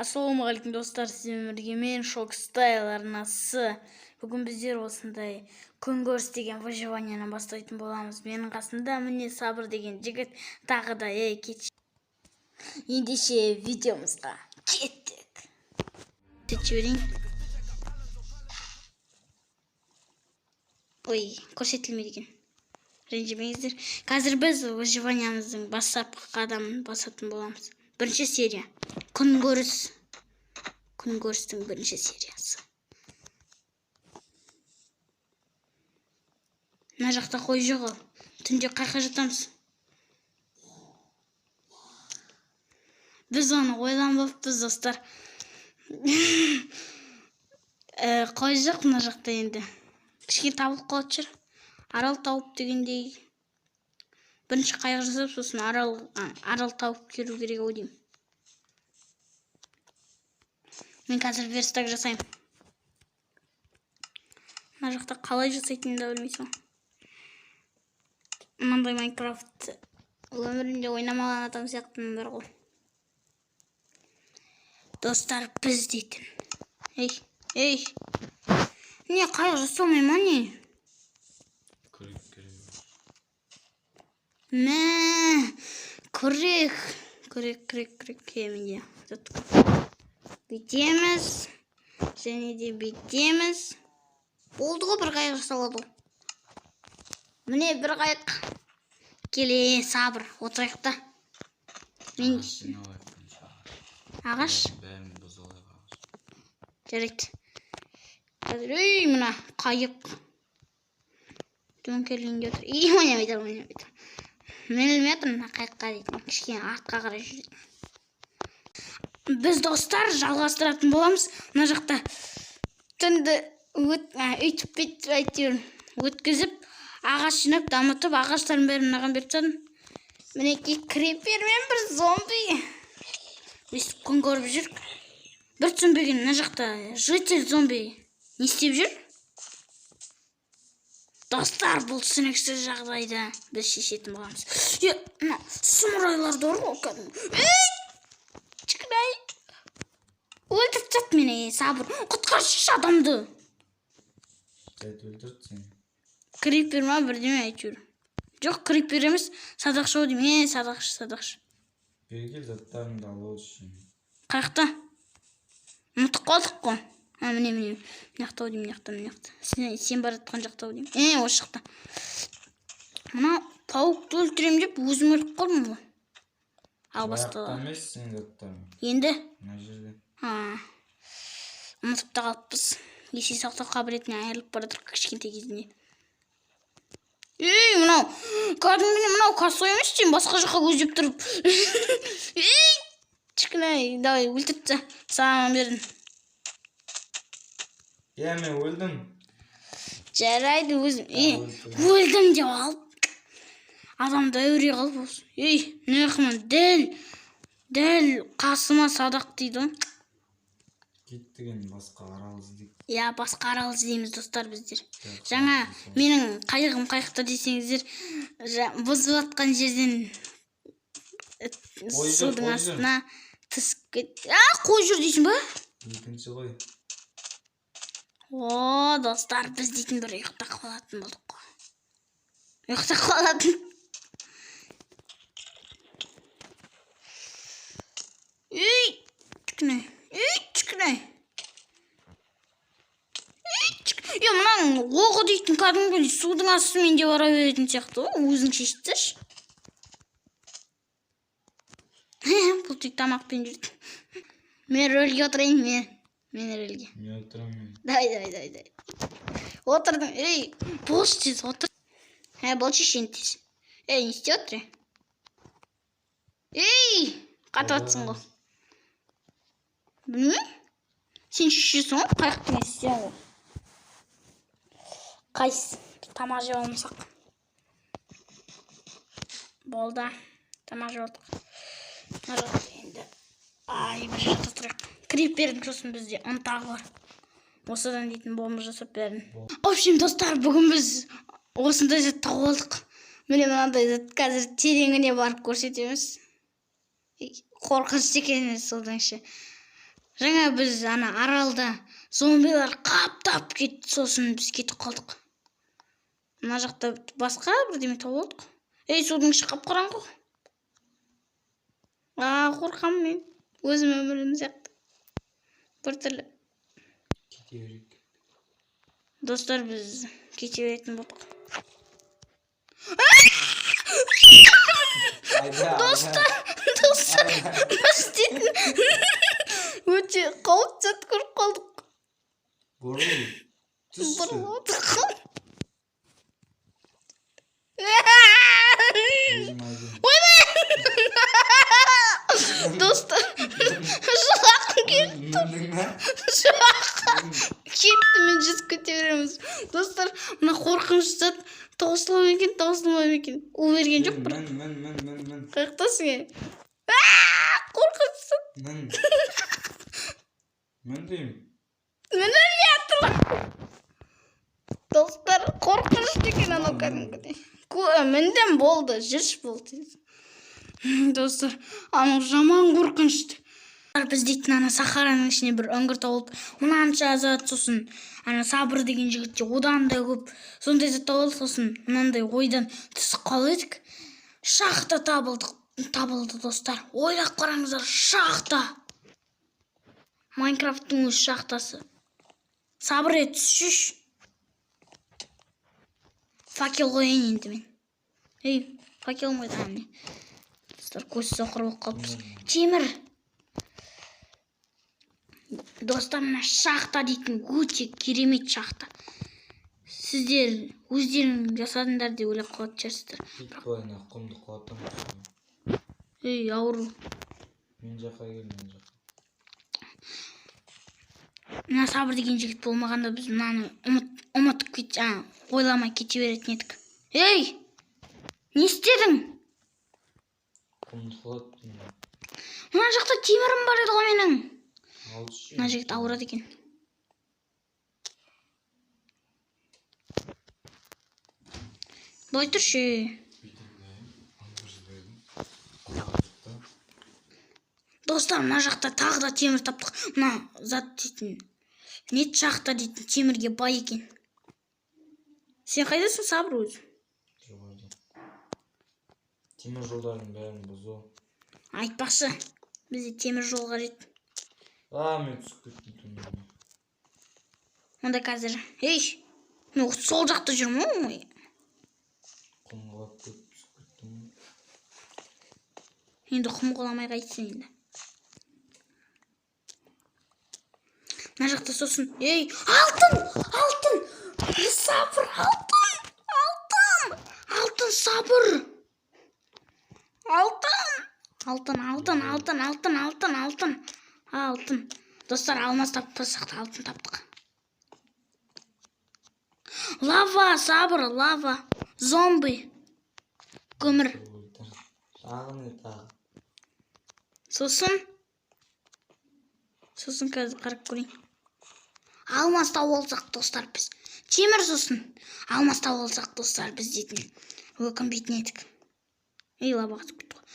Ассалаумағалейкум достар, сіздермен бірге мен Шок Стайл арнасы. Бүгін біздер осындай күнкөріс деген выживанияны бастайтын боламыз. Менің қасымда міне Сабыр деген жігіт тағы да кетші. Ендеше видеомызға кеттік. Сөйтіп жіберейін. Ой, көрсетілмейді екен. Ренжімеңіздер. Қазір біз выживаниямыздың бастапқы қадамын басатын боламыз. Бірінші серия. Күнкөрістің бірінші сериясы. Мына жақта қой жоқ ал. Түнде қайқа жатамыз. Біз оны ойланбаппыз, достар. Қой жоқ мына жақта енді. Кішкене табылып қалады жүр. Арал тауып дегендей. Бірінші қайық жасап, сосын арал тауып келу керек ау деймін. Мен қазір верстак жасаймын. Мына жақта қалай жасайтынымды да білмейсің. Мынандай Майнкрафт өмірінде ойнамаған адам сияқтымын бар ғой. Достар, біз дейтін. Ей. Не, қайық жасамай ма не? Күрек. Менде. Бүйтеміз. Және де бүйтеміз. Болды ғой, бір қайық жасалады. Міне бір қайық. Келе, Сабыр, отырайық та. Ағаш? Жарайды. Қазір, мына қайық. Дөңкелінде отыр. Ойнамайды. Мен ілмейтін қайыққа дейтін. Кішкене артқа қарай жүретін. Біз достар жалғастыратын боламыз. Мына жақта түнді өйтіп өткізіп, ағаш жинап, дамытып, ағаштарын бәрін мынаған беріп тастадым. Мінекей крипер мен бір зомби. Өстіп күн көріп жүрік. Бір түсінбеген мына жақта житель зомби не істеп жүр? Достар, бұл түсініксіз жағдайда біз шешетін боламыз. Сұмырайларды ұрғы. Чықырай. Өлтіріп тастап мені, Сабыр. Құтқаршы адамды. Өлтіртсің. Крипер ма бірдеме әйтеуір. Жоқ, крипер емес, садақшы ау деймін. Садақшы. Берген заттарыңды алып отыршын. Қайықта? Ұмытып қалдық қой. Міне. Мынақта ау деймін, мынақта. Сен баратқан жақта ау деймін. Осы жақта. Мына пауықты өлтірем деп өзім өліп қалдым ғой. Ал бастала. Баяқта емес сен заттарың. Енді? Мына жерде. Ұмытып та қалыппыз. Есе сақтау қабілетіне айырылып баратыр кішкентай кезінде. Мынау. Кәдімгідей мынау косой емес сен басқа жаққа көздеп тұрып. Шықынай, давай өлтіртті. Саған берін. Мен өлдім. Жарайды өзім. Өлдім деп алып. Адамды әуре қалып осы. Нәқымын дәл қасыма садақ дейді. Кеттіген басқа арал іздейік. Басқа арал іздейміз, достар, біздер. Жаңа менің қайығым қайықта десеңіздер, бұзып атқан жерден судың астына түсіп кетті. Қой жүр дейсің ба? Екінші қой. Достар, біз дейтін бір ұйықта қалатын болдық қой. Ұйықта қалатын. Түкінай. Мұнаң оғы дейтін кәдімгі судың астымен де бара беретін сияқты. Өзің шештірші. Бұл тек тамақпен жүрді. Мен рөлге отырайын, мен рөлге. Мен отырамын. Дай. Отырдың. Бос тез отыр. Бұл шешен тез. Не істе отыр? Қатыратсың ғой. Білмей? Сен шешесің ғой, қайықтың естен ғой. Қайсы? Тамақ жеп алмасақ. Болды. Тамақ жеп алдық. Енді. Бір жақта тұрайық. Крипердің сосын бізде ұнтағы бар. Осыдан дейтін бомба жасап бәрін. Общем, достар, бүгін біз осындай зат тауып алдық. Міне мынандай зат қазір тереңіне барып көрсетеміз. Қорқынышты екен судың іші. Жаңа біз ана аралда зомбилар қаптап кетті, сосын біз кетіп қалдық. Мына жақта басқа бірдеме тауып алдық. Ей, судың іші қап-қараңғы. Қорқам мен. Өзім өмірім сияқты. Біртүрлі. Кете берейік. Достар, біз кете беретін болдық. Достар, істейтін өте қауіпті зат көріп қалдық. Бұрыл. Түсші. Достар, жылақым келді. Кетті, мен жүзіп кете береміз. Достар, мына қорқынышты зат таусылмай екен, таусылмай екен. Ол берген жоқ бір. Мен. Қаяқтасың, е? Қорқынышты зат. Мен деймін. Мен өлмей атырмын. Достар, қорқынышты екен анау кәдімгідей. Мінден болды, жүрш болды. Достар, анау жаман қорқынышты. Біз дейтін ана Сахараның ішіне бір үңгір тауып, мынанша зат, сосын ана Сабыр деген жігітте одан да көп сондай зат тауып, сосын мынандай ойдан түсіп қалып едік. Шахта табылды, достар. Ойлап қараңыздар, шахта. Майнкрафттың өз шахтасы. Сабыр ет, түсшіш. Факел қояйын енді мен. Ей, факел қойды әне. Достар, көз соқыр болып қалыппыз. Темір. Достар, мына шахта дейтін өте керемет шахта. Сіздер өздерің жасадыңдар деп ойлап қалатын шығарсыздар. Биткоин құмды қуаттым. Ей, ауру. Мен жаққа кел, мен жаққа. Мына Сабыр деген жігіт болмағанда біз мынаны ұмытып ойламай кете беретін едік. Ей! Не істедің? Құмды қуаттым. Мына жақта темірім бар еді ғой менің. Мына жігіт ауырады екен. Былай тұршы. Достар, мына жақта тағы да темір таптық. Мына зат дейтін, нет шахта дейтін темірге бай екен. Сен қайдасың, Сабыр өзі? Жоғарда. Темір жолдардың бәрін бұзу. Айтпақшы, бізде темір жол қажет. Мен түсіп кеттім төменге. Онда қазір, ей, мен сол жақта жүрмін ғой. Құм құлап түсіп кеттім. Енді құм құламай қайтсын енді. Мына жақта сосын, ей, алтын! Сабыр, алтын, Сабыр! Алтын. Достар, алмас таппасақ та алтын таптық. Лава, Сабыр, лава. Зомби. Көмір. Шағын етағы. Сосын қазір қарап көрейін. Алмас тауып алсақ, достар, біз. Темір сосын. Алмас тауып алсақ, достар, біз дейтін. Өкінбейтін едік. Ей, лаваға түсіп кетті ғой.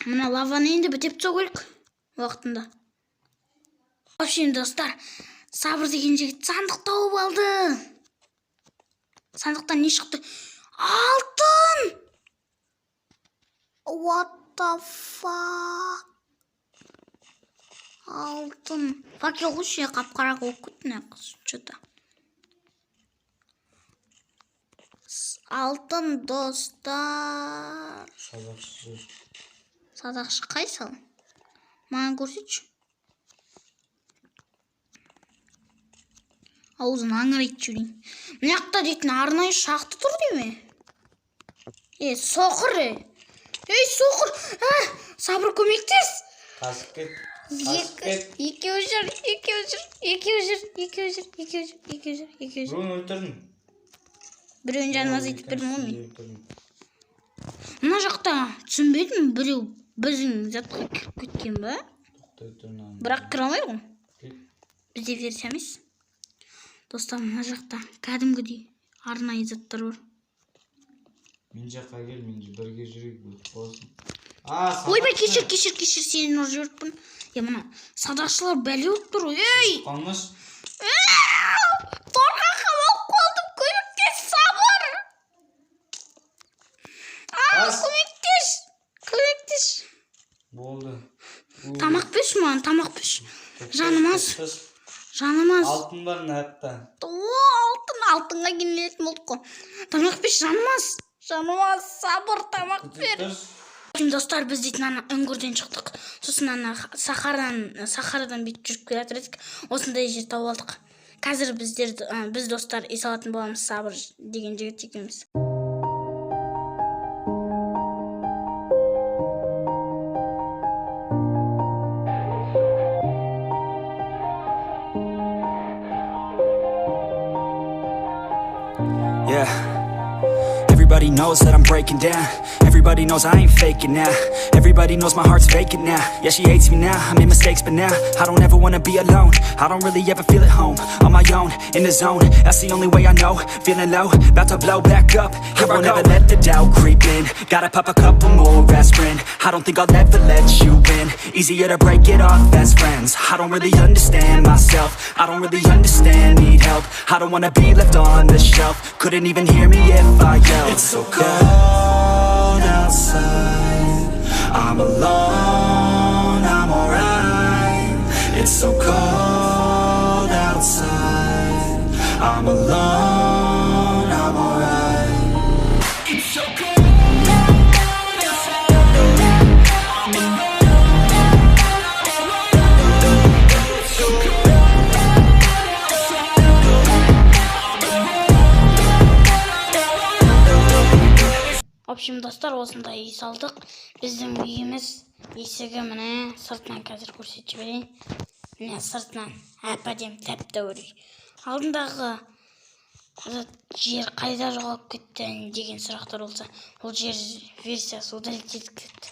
Мына лаваны енді бітеп тастау керек уақытында. Вообще, достар, Сабыр деген жігіт сандық тауып алды. Сандықтан не шықты? Алтын! What the fuck? Алтын. Факел қойшы, қап-қара болып кетті, мына қыз, что-то. Алтын, достар. Садақшы қай сал? Маған көрсетші. Аузын аңырайт жүрейін. Мына жақта дейтін арнайы шахта тұр деме. Соқыр. Ей, соқыр. Сабыр, көмектес. Қасып кет. Екеуі жүр. Біреуін өлтірдің. Біреуін жанымыз етіп бердім ғой мен. Мына жақта түсінбедім, біреу біздің затқа кіріп кеткен ба? Бірақ кіре алмай ғой. Бізде версия емес. Достар, мына жақта кәдімгідей арнайы заттар бар. Мен жаққа кел, мен бірге жүрейік, өтіп болсын. ойбай, кешір, сені ұрып жіберіппін. Мына садақшылар бәле болып тұр. Ей! Қалмаш. Торға қамалып қалдым, көмектес, сабыр. Көмектес. Болды. Тамақ пеш маған, тамақ пеш. Жанымыз. Алтын бар нәпті. Алтынға келетін болдық қой. Тамақ пеш, жанымыз, сабыр, тамақ бер. Достар, біз дейтін ана үңгірден шықтық. Сосын ана сахарадан бет жүріп келе жатыр едік. Осындай жер тауып алдық. Қазір біз достар үй салатын боламыз, Сабыр деген жігіт екеуміз. Yeah. Everybody knows that I'm breaking down. Everybody knows I ain't faking now. Everybody knows my heart's vacant now. Yeah, she hates me now, I made mistakes, but now I don't ever wanna be alone. I don't really ever feel at home. On my own, in the zone, that's the only way I know. Feeling low, about to blow back up. Here I won't ever let the doubt creep in. Gotta pop a couple more aspirin. I don't think I'll ever let you in. Easier to break it off best friends. I don't really understand myself. I don't really understand, need help. I don't wanna be left on the shelf. Couldn't even hear me if I yelled. It's so cold outside, I'm alone, I'm alright. It's so cold outside, I'm alone, I'm alright. It's so cold outside, I'm alone. В общем, достар, осындай үй салдық. Біздің үйіміз есігі міне, сыртынан қазір көрсетіп жіберейін. Міне сыртынан әп-әдемі тәп-тәуір үй. Алдындағы жер қайда жоғалып кетті деген сұрақтар болса, ол жер версиясы удалить кетті.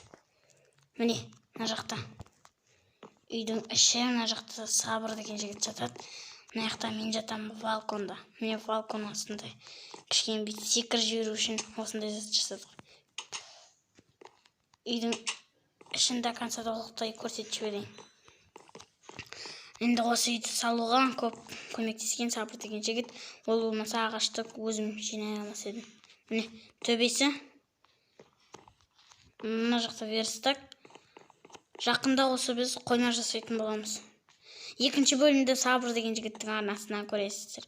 Міне, мына жақта үйдің іші, мына жақта Сабыр деген жігіт жатады. Мына жақта мен жатамын балконда. Міне балкон осындай. Кішкене бүйтіп секіріп жіберу үшін осындай зат жасадық. Үйдің ішінде қанша толықтай көрсетіп жіберейін. Енді осы үйді салуға көп көмектескен Сабыр деген жігіт. Ол болмаса ағашты өзім жинай алмас едім. Міне төбесі. Мына жақта верстак. Жақында осы біз қойма жасайтын боламыз. Екінші бөлімде Сабыр деген жігіттің арнасынан көресіздер.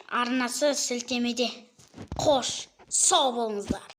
Арнасы сілтемеде. Қош, сау болыңыздар.